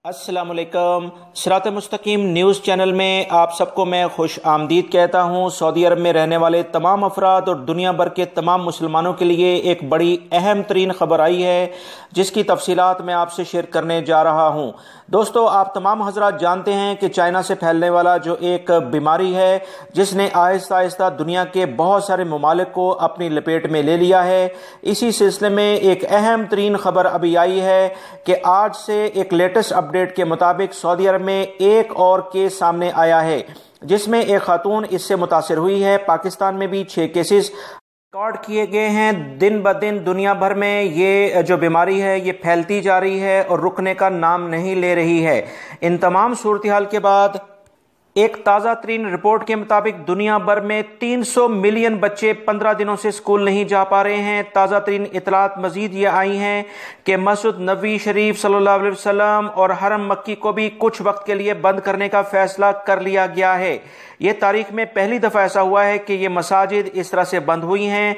अस्सलाम वालेकुम। सिरात मुस्तकीम न्यूज़ चैनल में आप सबको मैं खुश आमदीद कहता हूँ। सऊदी अरब में रहने वाले तमाम अफराद और दुनिया भर के तमाम मुसलमानों के लिए एक बड़ी अहम तरीन खबर आई है जिसकी तफसीलात मैं आपसे शेयर करने जा रहा हूँ। दोस्तों, आप तमाम हजरात जानते हैं कि चाइना से फैलने वाला जो एक बीमारी है जिसने आहिस्ता आहिस्ता दुनिया के बहुत सारे ममालिक को अपनी लपेट में ले लिया है। इसी सिलसिले में एक अहम तरीन खबर अभी आई है कि आज से एक लेटेस्ट अपडेट के मुताबिक सऊदी अरब में एक और केस सामने आया है जिसमें एक खातून इससे मुतासिर हुई है। पाकिस्तान में भी 6 केसेस रिकॉर्ड किए गए हैं। दिन ब दिन दुनिया भर में ये जो बीमारी है ये फैलती जा रही है और रुकने का नाम नहीं ले रही है। इन तमाम सूरत हाल के बाद एक ताज़ा तरीन रिपोर्ट के मुताबिक दुनिया भर में 300 मिलियन बच्चे 15 दिनों से स्कूल नहीं जा पा रहे हैं। ताज़ा तरीन इतलात मजीद ये आई हैं कि मस्जिद नबी शरीफ सल्लल्लाहु अलैहि वसल्लम और हरम मक्की को भी कुछ वक्त के लिए बंद करने का फैसला कर लिया गया है। ये तारीख में पहली दफ़ा ऐसा हुआ है कि ये मसाजिद इस तरह से बंद हुई हैं।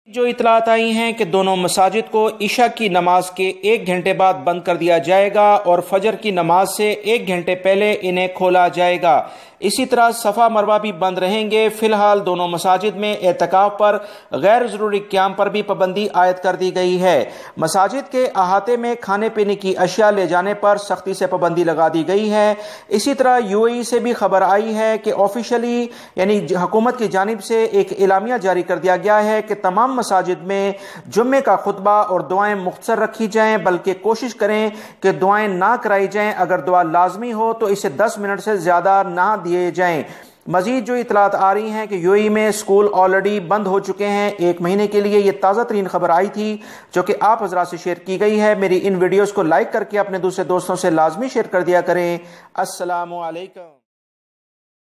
जो इतलात आई हैं कि दोनों मसाजिद को इशा की नमाज के 1 घंटे बाद बंद कर दिया जाएगा और फजर की नमाज से 1 घंटे पहले इन्हें खोला जाएगा। इसी तरह सफ़ा मरवा भी बंद रहेंगे। फिलहाल दोनों मसाजिद में एतकाफ पर गैर ज़रूरी क़याम पर भी पाबंदी आयद कर दी गई है। मसाजिद के अहाते में खाने पीने की अशिया ले जाने पर सख्ती से पाबंदी लगा दी गई है। इसी तरह यूएई से भी खबर आई है कि ऑफिशियली यानी हुकूमत की जानिब से एक एलामिया जारी कर दिया गया है कि तमाम मसाजिद में जुम्मे का खुतबा और दुआएं मुख्तसर रखी जाएं, बल्कि कोशिश करें कि दुआएं ना कराई जाएं। अगर दुआ लाजमी हो तो इसे 10 मिनट से ज़्यादा ना दिए जाएं। मजीद जो इतलात आ रही हैं कि यूएई में स्कूल ऑलरेडी बंद हो चुके हैं 1 महीने के लिए। ये ताज़ा तरीन खबर आई थी जो कि आप हजरात से शेयर की गई है। मेरी इन वीडियोज़ को लाइक करके अपने दूसरे दोस्तों से लाजमी शेयर कर दिया करें। अस्सलामु अलैकुम।